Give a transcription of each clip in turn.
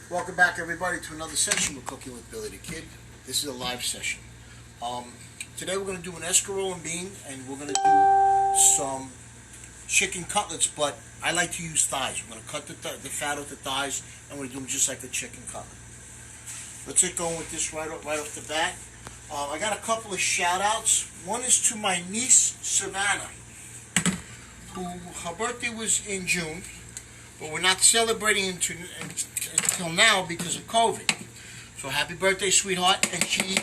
Welcome back, everybody, to another session with Cooking with Billy the Kid. This is a live session. Today we're going to do an escarole and bean, and we're going to do some chicken cutlets, but I like to use thighs. We're going to cut the fat off the thighs, and we're going to do them just like a chicken cutlet. Let's get going with this right off the bat. I got a couple of shout-outs. One is to my niece, Savannah, who her birthday was in June, but we're not celebrating until now because of COVID. So happy birthday, sweetheart. And she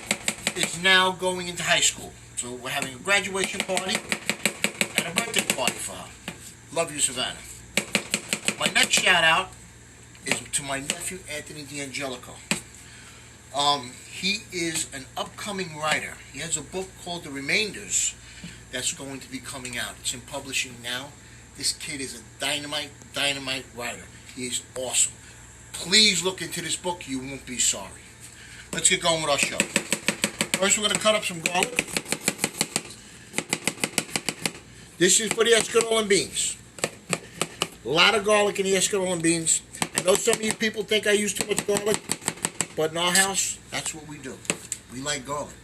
is now going into high school. So we're having a graduation party and a birthday party for her. Love you, Savannah. My next shout out is to my nephew, Anthony D'Angelico. He is an upcoming writer. He has a book called The Remainders that's going to be coming out. It's in publishing now. This kid is a dynamite writer. He is awesome. Please look into this book. You won't be sorry. Let's get going with our show. First, we're going to cut up some garlic. This is for the escarole and beans. A lot of garlic in the escarole and beans. I know some of you people think I use too much garlic, but in our house, that's what we do. We like garlic.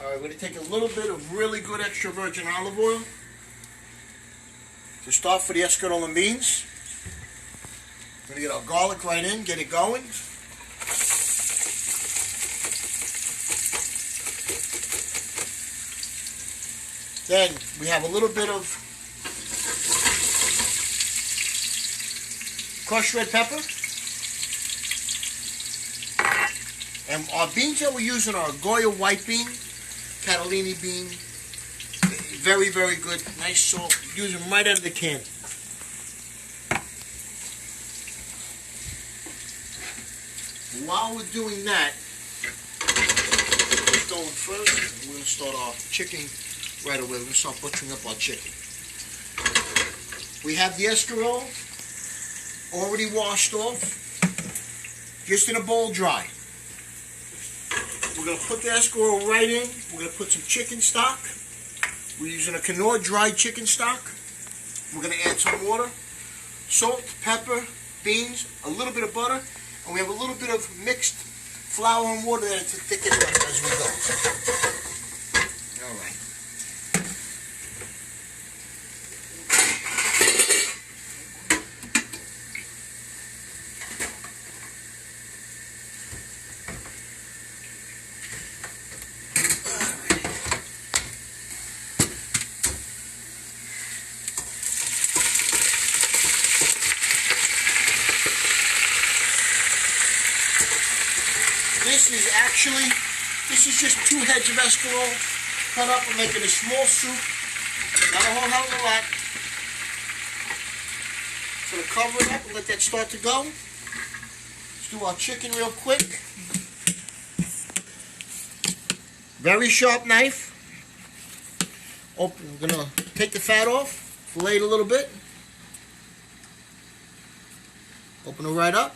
Alright, we're going to take a little bit of really good extra virgin olive oil to start for the escarole and beans. We're going to get our garlic right in, get it going. Then we have a little bit of crushed red pepper. And our beans that we're using are Goya white bean, Catalini bean. Very, very good. Nice salt. Use them right out of the can. While we're doing that, we're going first. We're going to start our chicken right away. We're going to start butchering up our chicken. We have the escarole already washed off, just in a bowl dry. We're going to put the escarole right in. We're going to put some chicken stock. We're using a Knorr dry chicken stock. We're going to add some water, salt, pepper, beans, a little bit of butter, and we have a little bit of mixed flour and water there to thicken it up as we go. All right. This is just 2 heads of escarole cut up and making a small soup. Not a whole hell of a lot. So to cover it up and let that start to go. Let's do our chicken real quick. Very sharp knife. We're going to take the fat off, fillet it a little bit. Open it right up.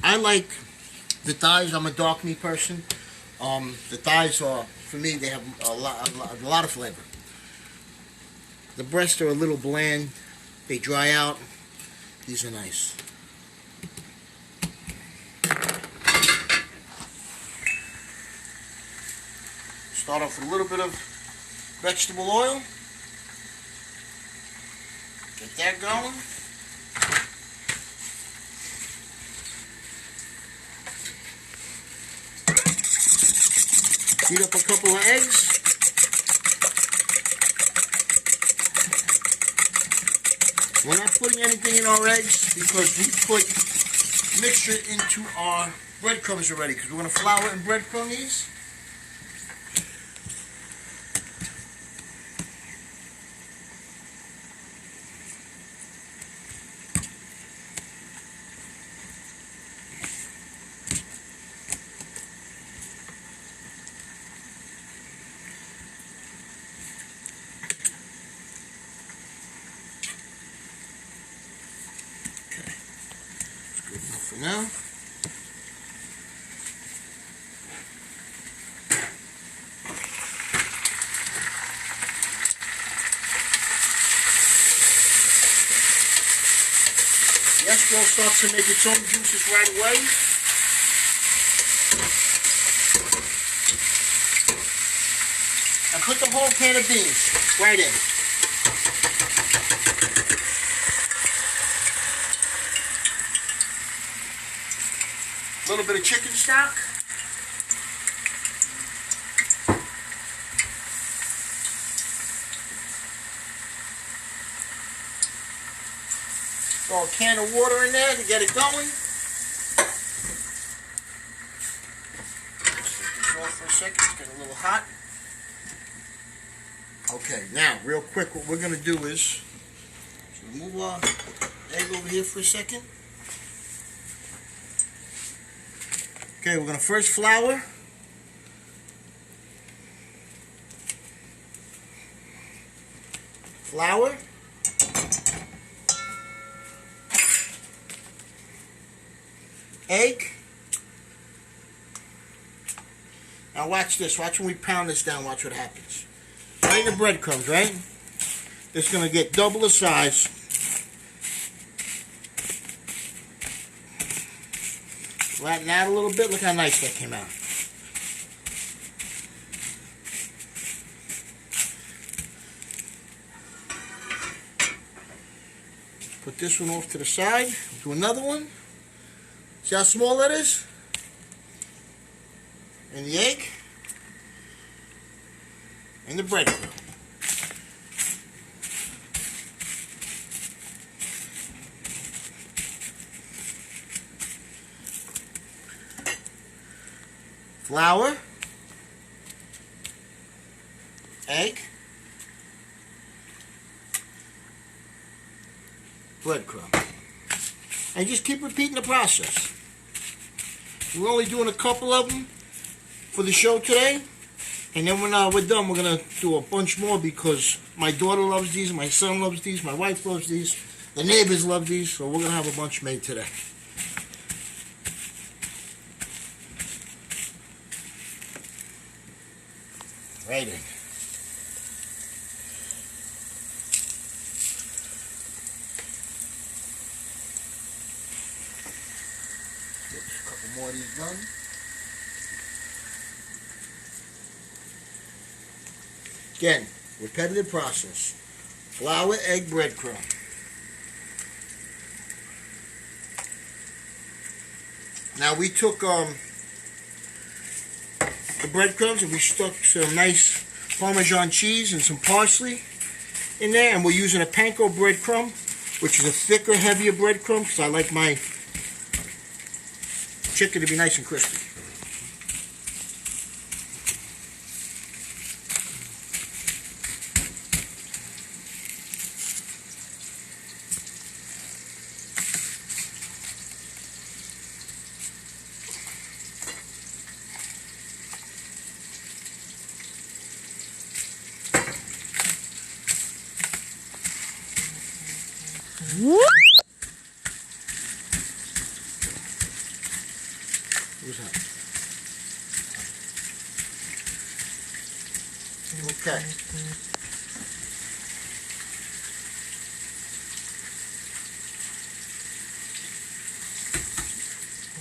I like the thighs. I'm a dark meat person. The thighs are, for me, they have a lot of flavor. The breasts are a little bland. They dry out. These are nice. Start off with a little bit of vegetable oil. Get that going. Beat up a couple of eggs. We're not putting anything in our eggs because we put mixture into our breadcrumbs already, because we're going to flour and breadcrumb these. right now. The escarole starts to make its own juices right away. And put the whole can of beans right in. A little bit of chicken stock. Throw a can of water in there to get it going. Just take this off for a second. It's getting a little hot. Okay, now, real quick, what we're going to do is move our egg over here for a second. Okay, we're going to first flour. Flour. Egg. Now watch this. Watch when we pound this down. Watch what happens. Right in the breadcrumbs, right? It's going to get double the size. Flatten out a little bit. Look how nice that came out. Put this one off to the side. Do another one. See how small that is? And the egg. And the breadcrumb. Flour. Egg. Breadcrumb. And just keep repeating the process. We're only doing a couple of them for the show today. And then when we're done, we're going to do a bunch more because my daughter loves these, my son loves these, my wife loves these, the neighbors love these, so we're going to have a bunch made today. Right in. Get a couple more of these done. Again, repetitive process. Flour, egg, breadcrumb. Now we took the breadcrumbs and we stuck some nice Parmesan cheese and some parsley in there, and we're using a panko breadcrumb, which is a thicker, heavier breadcrumb because I like my chicken to be nice and crispy. Who's that? Okay.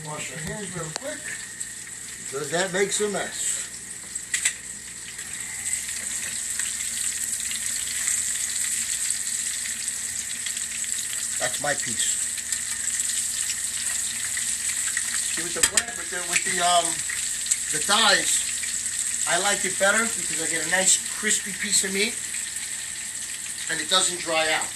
Wash your hands real quick because that makes a mess. That's my piece. See, with the bread, with the thighs, I like it better because I get a nice crispy piece of meat and it doesn't dry out.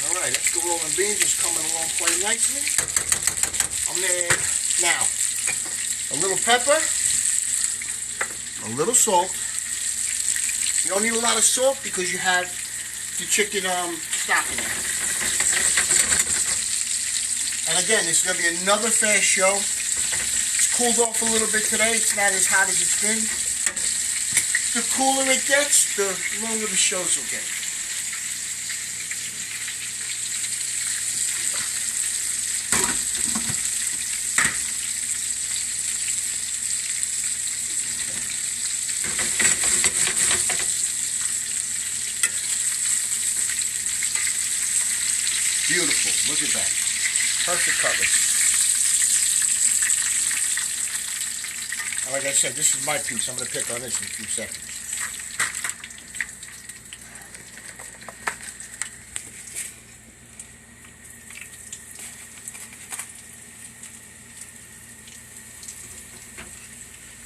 All right, escarole and beans is coming along quite nicely. I'm going to add now a little pepper, a little salt. You don't need a lot of salt because you have the chicken stock in there. And again, this is going to be another fast show. It's cooled off a little bit today. It's not as hot as it's been. The cooler it gets, the longer the shows will get. Look at that. Perfect cutlets. And like I said, this is my piece. I'm going to pick on this in a few seconds.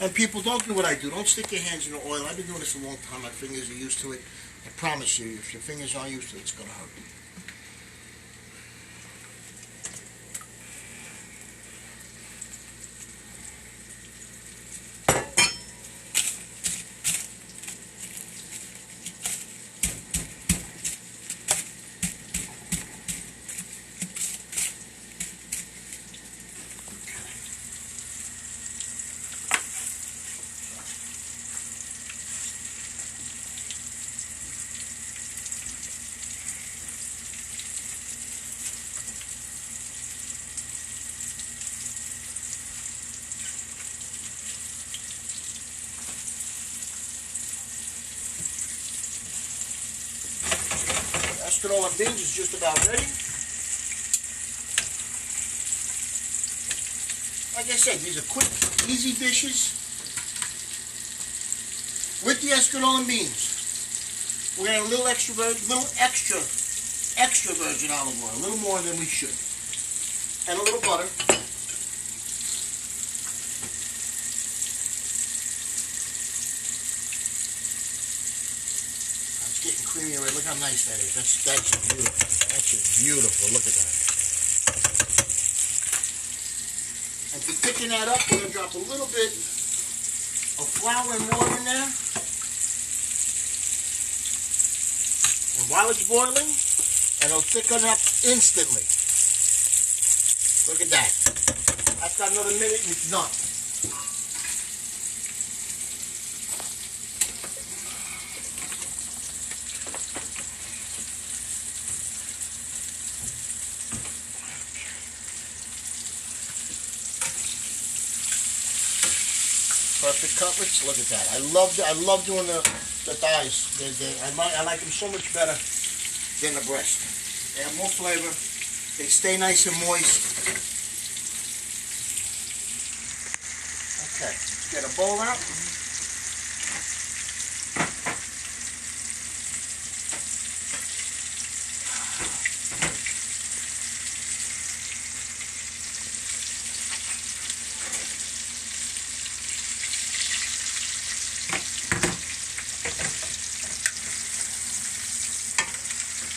And people, don't do what I do. Don't stick your hands in the oil. I've been doing this a long time. My fingers are used to it. I promise you, if your fingers aren't used to it, it's going to hurt. Escarole and beans is just about ready. Like I said, these are quick, easy dishes with the escarole and beans. We're gonna have a little extra virgin olive oil, a little more than we should, and a little butter. Getting creamy already. Look how nice that is. That's beautiful. That's just beautiful. Look at that. And to thicken that up, we're going to drop a little bit of flour and water in there. And while it's boiling, and it'll thicken up instantly. Look at that. That's got another minute and it's done. Perfect cutlets. Look at that. I love doing the thighs. I like them so much better than the breast. They have more flavor. They stay nice and moist. Okay, let's get a bowl out.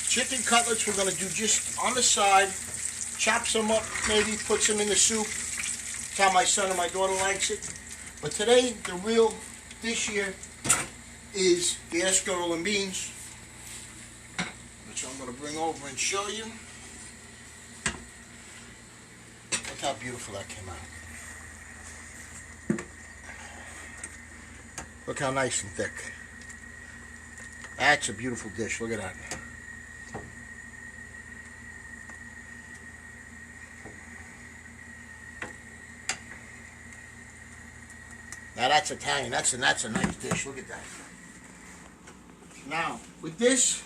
Chicken cutlets we're going to do just on the side, chop some up, maybe put some in the soup. That's how my son and my daughter likes it. But today, the real dish here is the escarole and beans, which I'm going to bring over and show you. Look how beautiful that came out. Look how nice and thick. That's a beautiful dish. Look at that. Now that's Italian. That's a nice dish. Look at that. Now with this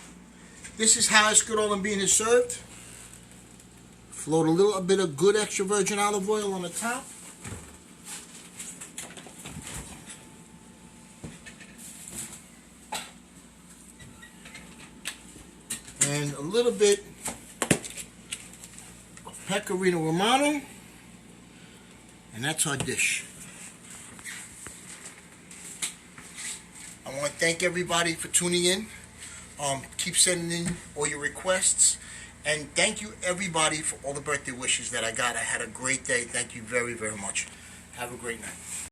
is how escarole and bean is served. Float a little bit of good extra virgin olive oil on the top. And a little bit of pecorino romano. And that's our dish. I want to thank everybody for tuning in. Keep sending in all your requests. And thank you everybody for all the birthday wishes that I got. I had a great day. Thank you very, very much. Have a great night.